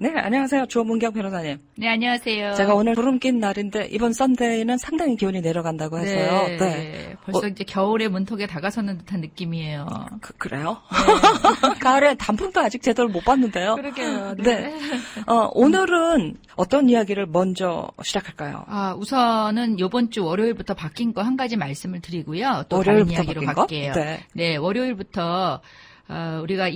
네, 안녕하세요. 조문경 변호사님. 네, 안녕하세요. 제가 오늘 구름 낀 날인데 이번 썬데이는 상당히 기온이 내려간다고 해서요. 네. 벌써 이제 겨울의 문턱에 다가서는 듯한 느낌이에요. 그래요? 네. 가을에 단풍도 아직 제대로 못 봤는데요. 그러게요. 네. 오늘은 어떤 이야기를 먼저 시작할까요? 우선은 이번 주 월요일부터 바뀐 거 한 가지 말씀을 드리고요. 또 다른 이야기로 갈게요. 네, 월요일부터 우리가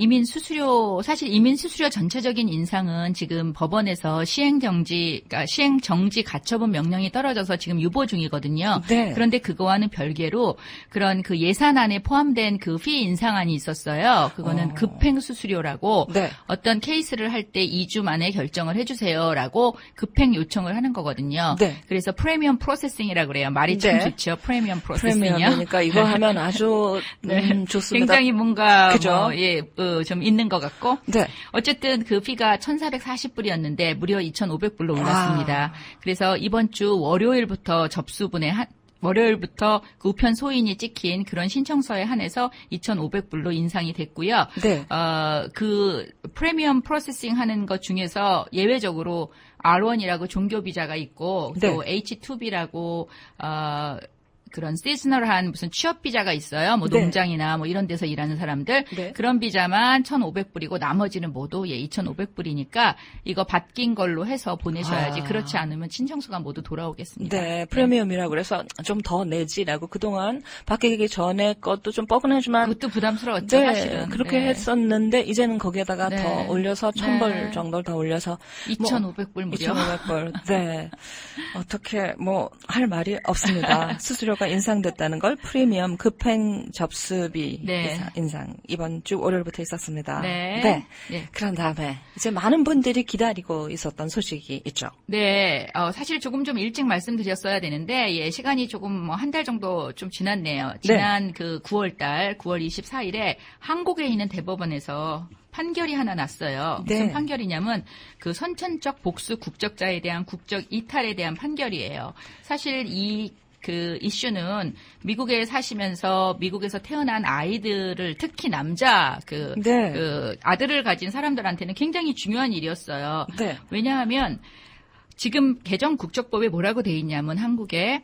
사실 이민 수수료 전체적인 인상은 지금 법원에서 그러니까 시행 정지 가처분 명령이 떨어져서 지금 유보 중이거든요. 네. 그런데 그거와는 별개로 그런 그 예산안에 포함된 그 피 인상안이 있었어요. 그거는 급행 수수료라고 네. 어떤 케이스를 할 때 2주 만에 결정을 해주세요라고 급행 요청을 하는 거거든요. 네. 그래서 프리미엄 프로세싱이라고 그래요. 말이 참 좋죠. 프리미엄 프로세싱이요. 그러니까 이거 하면 아주 좋습니다. 굉장히 뭔가 그죠? 좀 있는 것 같고. 네. 어쨌든 그 피가 1,440불이었는데 무려 2,500불로 올랐습니다. 그래서 이번 주 월요일부터 월요일부터 그 우편 소인이 찍힌 그런 신청서에 한해서 2,500불로 인상이 됐고요. 네. 그 프리미엄 프로세싱 하는 것 중에서 예외적으로 R1이라고 종교 비자가 있고 네. 또 H2B라고 그런 시즈널한 무슨 취업 비자가 있어요. 뭐 네. 농장이나 뭐 이런 데서 일하는 사람들. 네. 그런 비자만 1,500불이고 나머지는 모두 2,500불이니까 이거 바뀐 걸로 해서 보내셔야지. 그렇지 않으면 신청서가 모두 돌아오겠습니다. 네, 프리미엄이라고 그래서 좀 더 내지라고 그동안 바뀌기 전에 것도 좀 뻐근하지만 그것도 부담스러웠죠, 네, 사실은. 그렇게 네. 했었는데 이제는 거기에다가 네. 더 올려서 1,000불 네. 정도를 더 올려서 2,500불 무려. 2,500불. 네. 어떻게 할 말이 없습니다. 수수료가 인상됐다는 걸 프리미엄 급행 접수비 네. 인상 이번 주 월요일부터 있었습니다. 네. 그런 다음에 이제 많은 분들이 기다리고 있었던 소식이 있죠. 네. 사실 조금 좀 일찍 말씀드렸어야 되는데 시간이 조금 한 달 정도 좀 지났네요. 지난 그 9월 24일에 한국에 있는 대법원에서 판결이 하나 났어요. 무슨 네. 판결이냐면 그 선천적 복수 국적자에 대한 국적 이탈에 대한 판결이에요. 사실 그 이슈는 미국에 사시면서 미국에서 태어난 아이들을 특히 남자 그 아들을 가진 사람들한테는 굉장히 중요한 일이었어요. 네. 왜냐하면 지금 개정 국적법에 뭐라고 돼 있냐면 한국에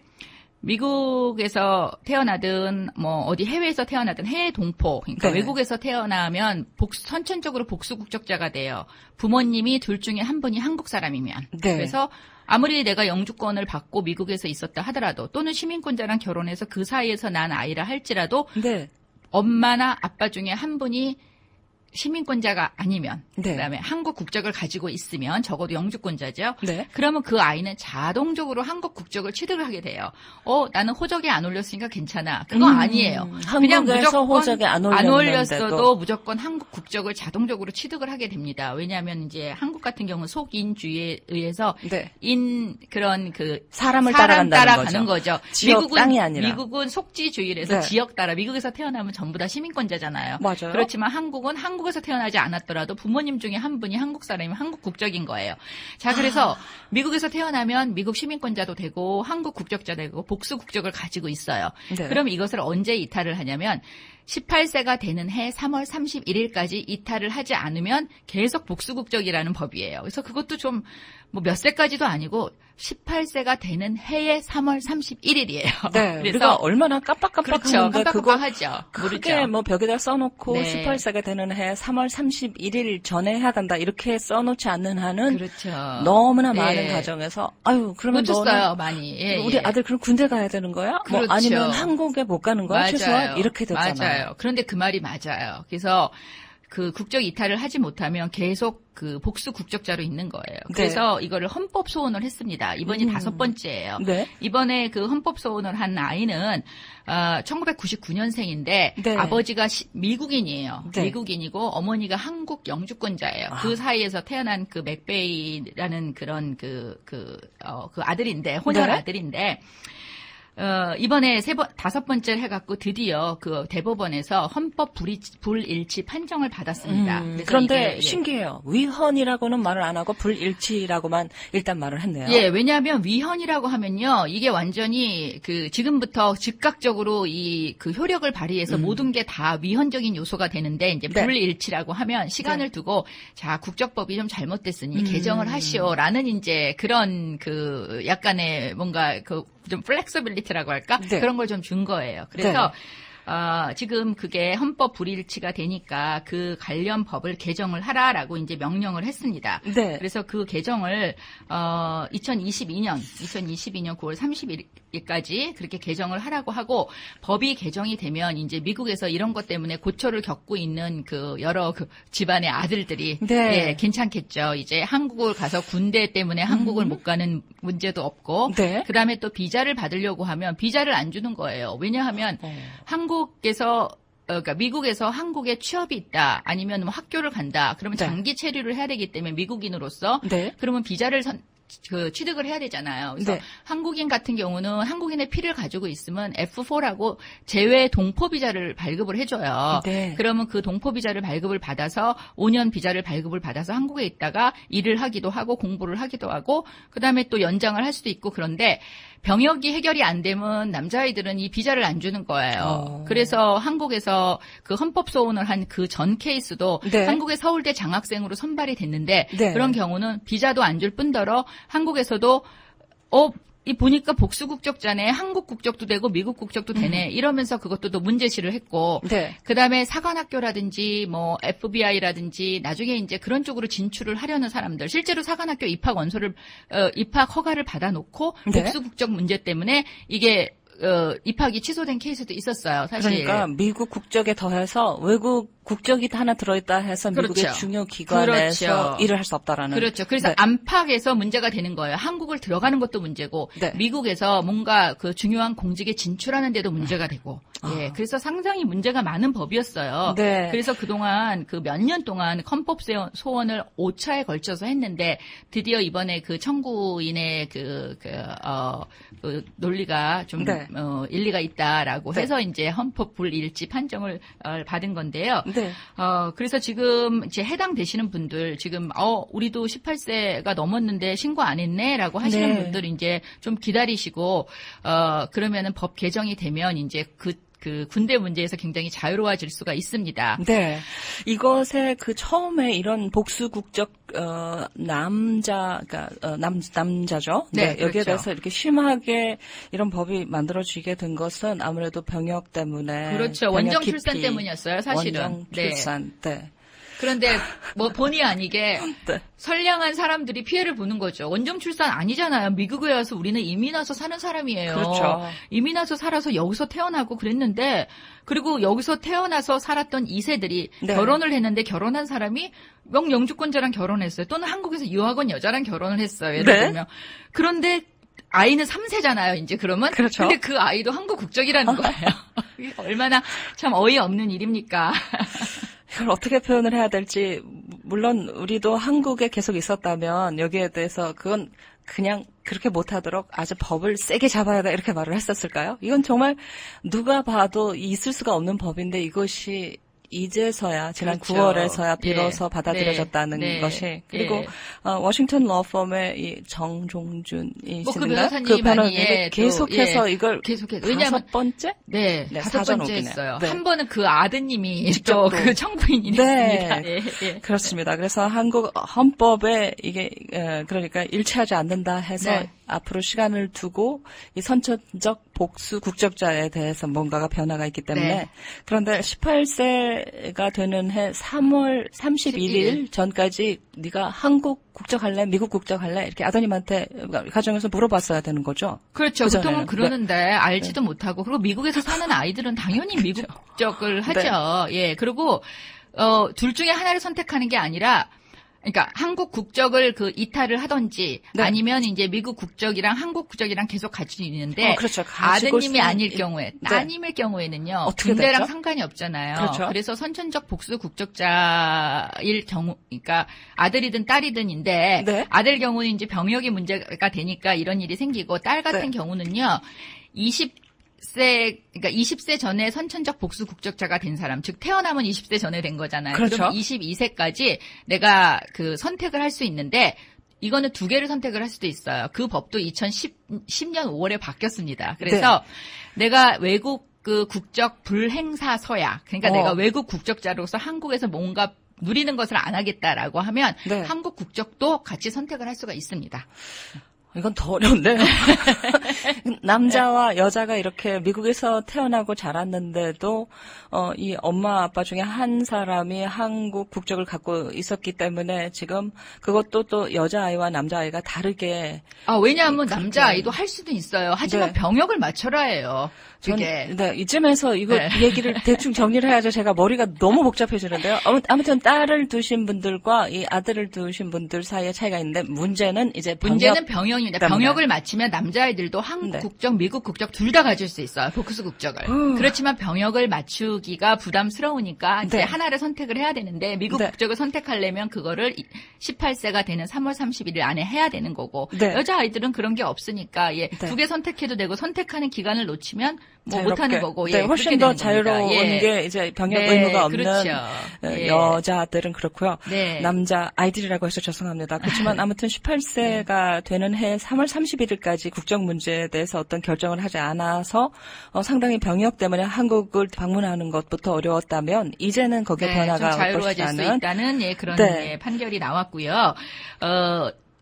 미국에서 태어나든 뭐 어디 해외에서 태어나든 해외 동포 그러니까 네. 외국에서 태어나면 선천적으로 복수 국적자가 돼요. 부모님이 둘 중에 한 분이 한국 사람이면. 네. 그래서 아무리 내가 영주권을 받고 미국에서 있었다 하더라도 또는 시민권자랑 결혼해서 그 사이에서 난 아이라 할지라도 네. 엄마나 아빠 중에 한 분이 시민권자가 아니면 네. 그다음에 한국 국적을 가지고 있으면 적어도 영주권자죠. 네. 그러면 그 아이는 자동적으로 한국 국적을 취득을 하게 돼요. 나는 호적에 안 올렸으니까 괜찮아. 그거 아니에요. 그냥 무조건 호적에 안 올렸어도 무조건 한국 국적을 자동적으로 취득을 하게 됩니다. 왜냐하면 이제 한국 같은 경우는 속인주의에 의해서 네. 그런 그 사람을 따라가는 따라가는 거죠. 지역 땅이 아니라. 미국은 속지주의라서 네. 지역 따라 미국에서 태어나면 전부 다 시민권자잖아요. 맞아요. 그렇지만 한국에서 태어나지 않았더라도 부모님 중에 한 분이 한국 사람이면 한국 국적인 거예요. 자, 그래서 미국에서 태어나면 미국 시민권자도 되고 한국 국적자도 되고 복수 국적을 가지고 있어요. 네. 그럼 이것을 언제 이탈을 하냐면 18세가 되는 해 3월 31일까지 이탈을 하지 않으면 계속 복수 국적이라는 법이에요. 그래서 그것도 좀 몇 세까지도 아니고 18세가 되는 해의 3월 31일이에요. 네. 그래서 우리가 얼마나 깜빡깜빡하는데 그렇죠. 그거 깜빡깜빡하죠. 크게 모르죠. 뭐 벽에다 써놓고 네. 18세가 되는 해 3월 31일 전에 해야 된다 이렇게 써놓지 않는 한은 그렇죠. 너무나 많은 예. 가정에서 그러면 못 너는 줬어요, 많이. 예, 우리 예. 아들 그럼 군대 가야 되는 거야? 그렇죠. 뭐 아니면 한국에 못 가는 거야? 맞아요. 최소한 이렇게 됐잖아요. 맞아요. 그런데 그 말이 맞아요. 그래서 그 국적 이탈을 하지 못하면 계속 그 복수 국적자로 있는 거예요. 그래서 이거를 헌법 소원을 했습니다. 이번이 5번째예요. 네. 이번에 그 헌법 소원을 한 아이는 1999년생인데 네. 아버지가 미국인이에요. 네. 미국인이고 어머니가 한국 영주권자예요. 그 사이에서 태어난 그 맥베이라는 그런 그 아들인데 혼혈 네. 아들인데 이번에 5번째 해갖고 드디어 그 대법원에서 헌법 불일치 판정을 받았습니다. 그런데 이게, 신기해요. 위헌이라고는 말을 안 하고 불일치라고만 일단 말을 했네요. 예, 왜냐하면 위헌이라고 하면요, 이게 완전히 그 지금부터 즉각적으로 이 그 효력을 발휘해서 모든 게 다 위헌적인 요소가 되는데 이제 네. 불일치라고 하면 시간을 네. 두고 자 국적법이 좀 잘못됐으니 개정을 하시오라는 이제 그런 그 약간의 뭔가 그 좀 플렉서빌리티라고 할까? 네. 그런 걸 좀 준 거예요. 그래서 지금 그게 헌법 불일치가 되니까 그 관련 법을 개정을 하라라고 이제 명령을 했습니다. 네. 그래서 그 개정을 2022년 9월 30일까지 그렇게 개정을 하라고 하고 법이 개정이 되면 이제 미국에서 이런 것 때문에 고초를 겪고 있는 그 여러 그 집안의 아들들이 네. 예, 괜찮겠죠. 이제 한국을 가서 군대 때문에 한국을 못 가는 문제도 없고 네. 그다음에 또 비자를 받으려고 하면 비자를 안 주는 거예요. 왜냐하면 그러니까 미국에서 한국에 취업이 있다, 아니면 뭐 학교를 간다, 그러면 네. 장기 체류를 해야 되기 때문에 미국인으로서 네. 그러면 비자를 취득을 해야 되잖아요. 그래서 네. 한국인 같은 경우는 한국인의 피를 가지고 있으면 F4라고 재외 동포 비자를 발급을 해줘요. 네. 그러면 그 동포 비자를 발급을 받아서 5년 비자를 발급을 받아서 한국에 있다가 일을 하기도 하고 공부를 하기도 하고 그다음에 또 연장을 할 수도 있고 그런데 병역이 해결이 안 되면 남자아이들은 이 비자를 안 주는 거예요. 그래서 한국에서 그 헌법 소원을 한 그 전 케이스도 네. 한국의 서울대 장학생으로 선발이 됐는데 네. 그런 경우는 비자도 안 줄 뿐더러 한국에서도 이 보니까 복수 국적자네, 한국 국적도 되고 미국 국적도 되네 이러면서 그것도 또 문제시를 했고 네. 그다음에 사관학교라든지 뭐 FBI라든지 나중에 이제 그런 쪽으로 진출을 하려는 사람들 실제로 사관학교 입학 원서를 입학 허가를 받아놓고 네. 복수 국적 문제 때문에 이게 입학이 취소된 케이스도 있었어요, 사실. 그러니까 미국 국적에 더해서 외국 국적이 하나 들어있다 해서 미국의 그렇죠. 중요 기관에서 그렇죠. 일을 할 수 없다라는. 그렇죠. 그래서 네. 안팎에서 문제가 되는 거예요. 한국을 들어가는 것도 문제고 네. 미국에서 뭔가 그 중요한 공직에 진출하는 데도 문제가 되고. 예. 그래서 상당히 문제가 많은 법이었어요. 네. 그래서 그동안 그 몇 년 동안 헌법 소원을 5차에 걸쳐서 했는데 드디어 이번에 그 청구인의 그 논리가 좀 네. 일리가 있다라고 네. 해서 이제 헌법 불일치 판정을 받은 건데요. 네. 그래서 지금 이제 해당되시는 분들 지금 우리도 18세가 넘었는데 신고 안 했네라고 하시는 네. 분들 이제 좀 기다리시고 그러면은 법 개정이 되면 이제 그 군대 문제에서 굉장히 자유로워질 수가 있습니다. 네. 이것에 그 처음에 이런 복수 국적 남자죠. 네, 여기에 그렇죠. 대해서 이렇게 심하게 이런 법이 만들어지게 된 것은 아무래도 병역 때문에. 그렇죠. 원정 출산 때문이었어요, 사실은. 원정 출산. 네. 그런데 뭐 본의 아니게 네. 선량한 사람들이 피해를 보는 거죠. 원정 출산 아니잖아요. 미국에 와서 우리는 이민 와서 사는 사람이에요. 그렇죠. 이민 와서 살아서 여기서 태어나고 그랬는데 그리고 여기서 태어나서 살았던 2세들이 네. 결혼을 했는데 결혼한 사람이 영주권자랑 결혼했어요. 또는 한국에서 유학 온 여자랑 결혼을 했어요. 예를 네. 들면. 그런데 아이는 3세잖아요, 이제 그러면. 그렇죠. 근데 그 아이도 한국 국적이라는 거예요. 이게 얼마나 참 어이없는 일입니까? 이걸 어떻게 표현을 해야 될지, 물론 우리도 한국에 계속 있었다면 여기에 대해서 그건 그냥 그렇게 못하도록 아주 법을 세게 잡아야 돼 이렇게 말을 했었을까요? 이건 정말 누가 봐도 있을 수가 없는 법인데 이것이 이제서야 지난 그렇죠. 9월에서야 비로소 네. 받아들여졌다는 네. 것이 그리고 네. 워싱턴 러펌의 이 정종준이신가 그 변호사님이 그 변호사님이 예, 계속해서 또, 예, 이걸 계속해서 왜냐하면 5번째? 네, 네, 5번째 사전 했어요. 네. 한 번은 그 아드님이 직접 또 그 청부인이 됐습니다. 네. 예. 그렇습니다. 그래서 한국 헌법에 이게 그러니까 일치하지 않는다 해서 네. 앞으로 시간을 두고 이 선천적 복수 국적자에 대해서 뭔가가 변화가 있기 때문에 네. 그런데 18세가 되는 해 3월 31일 전까지 네가 한국 국적할래? 미국 국적할래? 이렇게 아드님한테 가정에서 물어봤어야 되는 거죠. 그렇죠. 그전에는. 보통은 그러는데 알지도 못하고 그리고 미국에서 사는 아이들은 당연히 미국 국적을 하죠. 예. 그리고 둘 중에 하나를 선택하는 게 아니라 그러니까 한국 국적을 그 이탈을 하든지 네. 아니면 이제 미국 국적이랑 한국 국적이랑 계속 가지고 있는데 그렇죠. 아드님이 아닐 경우에 네. 따님일 경우에는요. 어떻게 군대랑 되죠? 상관이 없잖아요. 그렇죠. 그래서 선천적 복수 국적자일 경우 그러니까 아들이든 딸이든인데 네. 아들 경우는 이제 병역이 문제가 되니까 이런 일이 생기고 딸 같은 네. 경우는요. 그러니까 20세 전에 선천적 복수 국적자가 된 사람, 즉 태어나면 20세 전에 된 거잖아요. 그렇죠. 그럼 22세까지 내가 그 선택을 할 수 있는데 이거는 두 개를 선택을 할 수도 있어요. 그 법도 2010년 5월에 바뀌었습니다. 그래서 내가 외국 그 국적 불행사 서약, 그러니까 내가 외국 국적자로서 한국에서 뭔가 누리는 것을 안 하겠다라고 하면 한국 국적도 같이 선택을 할 수가 있습니다. 이건 더 어려운데요. 남자와 여자가 이렇게 미국에서 태어나고 자랐는데도 이 엄마 아빠 중에 한 사람이 한국 국적을 갖고 있었기 때문에 지금 그것도 또 여자아이와 남자아이가 다르게. 왜냐하면 남자아이도 할 수도 있어요. 하지만 병역을 맞춰라예요. 이쯤에서 이 얘기를 대충 정리를 해야죠. 제가 머리가 너무 복잡해지는데요. 아무튼 딸을 두신 분들과 이 아들을 두신 분들 사이에 차이가 있는데 문제는 병역입니다. 병역을 마치면 남자아이들도 한국 국적, 미국 국적 둘 다 가질 수 있어요. 복수 국적을. 그렇지만 병역을 맞추기가 부담스러우니까 이제 하나를 선택을 해야 되는데 미국 국적을 선택하려면 그거를 18세가 되는 3월 31일 안에 해야 되는 거고 여자아이들은 그런 게 없으니까 두 개 선택해도 되고 선택하는 기간을 놓치면 못하는 거고. 훨씬 더 자유로운 게 이제 병역 의무가 없는 여자들은 그렇고요. 남자 아이들이라고 해서 죄송합니다. 그렇지만 아무튼 18세가 되는 해 3월 31일까지 국적 문제에 대해서 어떤 결정을 하지 않아서 상당히 병역 때문에 한국을 방문하는 것부터 어려웠다면 이제는 거기에 변화가 올 자유로워질 수 있다는 그런 판결이 나왔고요.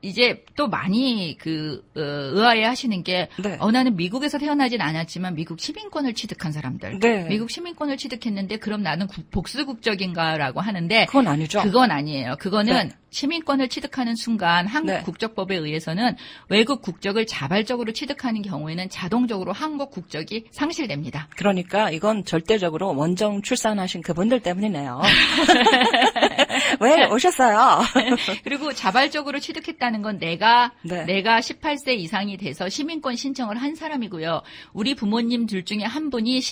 이제 또 많이 의아해 하시는 게, 나는 미국에서 태어나진 않았지만 미국 시민권을 취득한 사람들. 미국 시민권을 취득했는데 그럼 나는 복수 국적인가라고 하는데. 그건 아니죠. 그건 아니에요. 그거는 시민권을 취득하는 순간 한국 국적법에 의해서는 외국 국적을 자발적으로 취득하는 경우에는 자동적으로 한국 국적이 상실됩니다. 그러니까 이건 절대적으로 원정 출산하신 그분들 때문이네요. 왜 오셨어요? 그리고 자발적으로 취득했다는 건 내가 18세 이상이 돼서 시민권 신청을 한 사람이고요. 우리 부모님 둘 중에 한 분이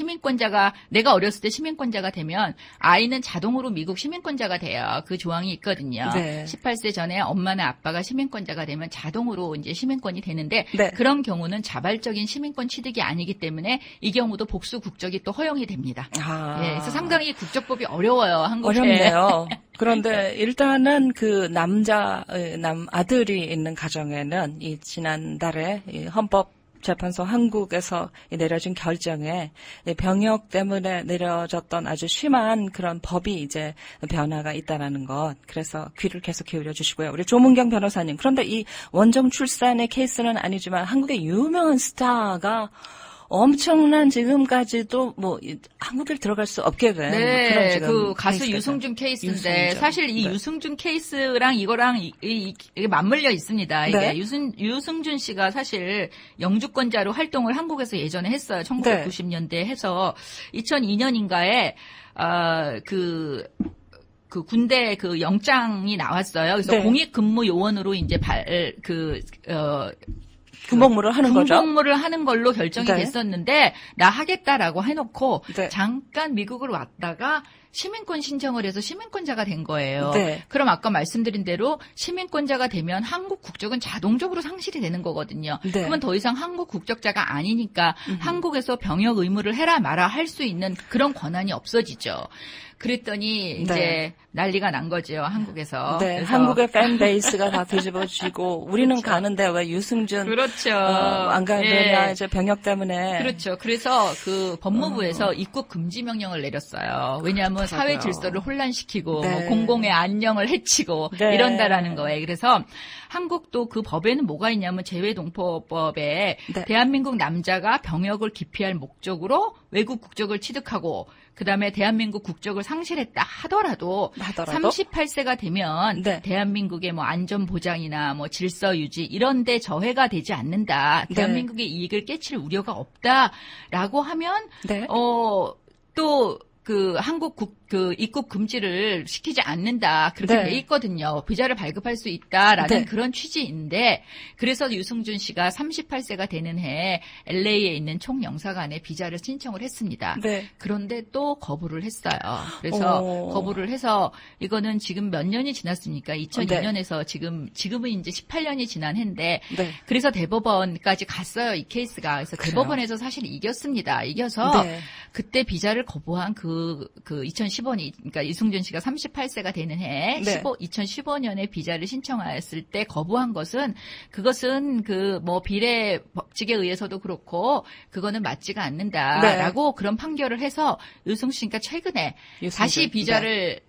내가 어렸을 때 시민권자가 되면 아이는 자동으로 미국 시민권자가 돼요. 그 조항이 있거든요. 18세 전에 엄마나 아빠가 시민권자가 되면 자동으로 이제 시민권이 되는데 그런 경우는 자발적인 시민권 취득이 아니기 때문에 이 경우도 복수 국적이 또 허용이 됩니다. 그래서 상당히 국적법이 어려워요. 한국에. 어렵네요. 그런데 일단은 그 아들이 있는 가정에는 이 지난달에 이 헌법재판소 한국에서 내려진 결정에 병역 때문에 내려졌던 아주 심한 그런 법이 이제 변화가 있다라는 것. 그래서 귀를 계속 기울여 주시고요. 우리 조문경 변호사님. 그런데 이 원정 출산의 케이스는 아니지만 한국의 유명한 스타가 엄청난 지금까지도 한국에 들어갈 수 없게 된 그런 지금 그 가수 유승준 케이스인데 사실 이 유승준 케이스랑 이거랑 이게 맞물려 있습니다. 이게 유승준 씨가 사실 영주권자로 활동을 한국에서 예전에 했어요. 1990년대에 해서 2002년인가에 그 군대 그 영장이 나왔어요. 그래서 공익근무 요원으로 이제 군복무를 하는 거죠. 군복무를 하는 걸로 결정이 됐었는데 나 하겠다라고 해놓고 잠깐 미국을 왔다가 시민권 신청을 해서 시민권자가 된 거예요. 그럼 아까 말씀드린 대로 시민권자가 되면 한국 국적은 자동적으로 상실이 되는 거거든요. 그러면 더 이상 한국 국적자가 아니니까 한국에서 병역 의무를 해라 마라 할 수 있는 그런 권한이 없어지죠. 그랬더니 이제 난리가 난 거죠, 한국에서. 한국의 팬 베이스가 다 뒤집어지고 우리는 가는데 왜 유승준 안 가느냐 이제 병역 때문에. 그렇죠. 그래서 그 법무부에서 입국 금지 명령을 내렸어요. 왜냐하면 사회 질서를 혼란시키고 공공의 안녕을 해치고 이런다라는 거예요. 그래서 한국도 그 법에는 뭐가 있냐면 재외동포법에 대한민국 남자가 병역을 기피할 목적으로 외국 국적을 취득하고 그다음에 대한민국 국적을 상실했다 하더라도 38세가 되면 대한민국의 안전보장이나 질서 유지 이런 데 저해가 되지 않는다. 대한민국의 이익을 깨칠 우려가 없다라고 하면 또 그 한국 입국 금지를 시키지 않는다. 그렇게 네. 돼 있거든요. 비자를 발급할 수 있다라는 네. 그런 취지인데 그래서 유승준 씨가 38세가 되는 해 LA에 있는 총영사관에 비자를 신청을 했습니다. 네. 그런데 또 거부를 했어요. 그래서 거부를 해서 이거는 지금 몇 년이 지났습니까? 2002년에서 지금은 이제 18년이 지난 해인데 네. 그래서 대법원까지 갔어요. 이 케이스가. 그래서 그래요? 대법원에서 사실 이겼습니다. 이겨서 네. 그때 비자를 거부한 그 2015년, 그러니까 이승준 씨가 38세가 되는 해, 네. 2015년에 비자를 신청하였을 때 거부한 것은, 그것은 비례 법칙에 의해서도 그렇고, 그거는 맞지가 않는다라고 네. 그런 판결을 해서 유승준 씨가 최근에 다시 비자를,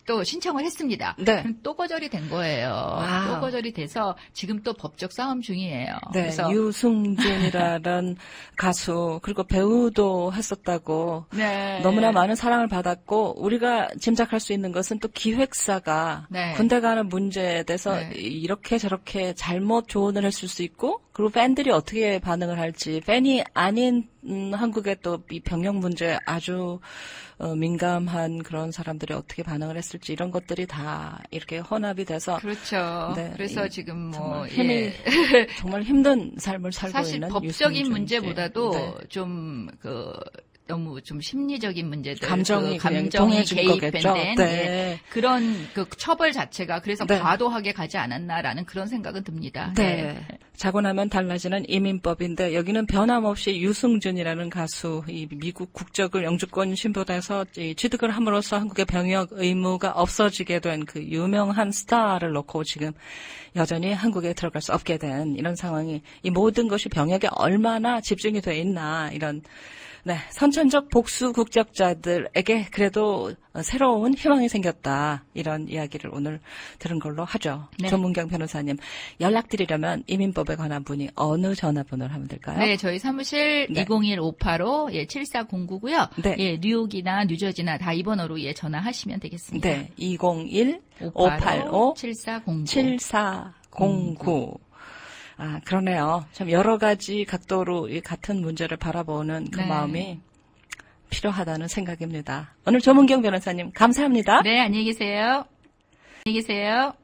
또 신청을 했습니다. 네. 그럼 또 거절이 된 거예요. 와우. 또 거절이 돼서 지금 또 법적 싸움 중이에요. 네, 그래서 유승준이라는 가수 그리고 배우도 했었다고 네. 너무나 많은 사랑을 받았고 우리가 짐작할 수 있는 것은 또 기획사가 네. 군대 가는 문제에 대해서 네. 이렇게 저렇게 잘못 조언을 했을 수 있고 그리고 팬들이 어떻게 반응을 할지 팬이 아닌 한국의 또 이 병역 문제 아주 민감한 그런 사람들이 어떻게 반응을 했을지 이런 것들이 다 이렇게 혼합이 돼서 그렇죠. 네, 그래서 지금 정말 힘든 삶을 살고 사실 있는 법적인 유승준 문제보다도 씨. 네. 좀 너무 좀 심리적인 문제들, 감정이 감정이 개입된 네. 그런 처벌 자체가 그래서 네. 과도하게 가지 않았나라는 그런 생각은 듭니다. 네. 자고 나면 달라지는 이민법인데 여기는 변함없이 유승준이라는 가수 이 미국 국적을 영주권 신분에서 취득을 함으로써 한국의 병역 의무가 없어지게 된 그 유명한 스타를 놓고 지금 여전히 한국에 들어갈 수 없게 된 이런 상황이 이 모든 것이 병역에 얼마나 집중이 돼 있나 이런 네, 선천적 복수 국적자들에게 그래도 새로운 희망이 생겼다. 이런 이야기를 오늘 들은 걸로 하죠. 네. 조문경 변호사님, 연락드리려면 이민법에 관한 문의 어느 전화번호를 하면 될까요? 네, 저희 사무실 네. 201-585-7409고요. 네. 예, 뉴욕이나 뉴저지나 다 이 번호로 전화하시면 되겠습니다. 네, 201-585-7409. 7409. 아, 그러네요. 참 여러 가지 각도로 이 같은 문제를 바라보는 그 네. 마음이 필요하다는 생각입니다. 오늘 조문경 변호사님 감사합니다. 네, 안녕히 계세요. 안녕히 계세요.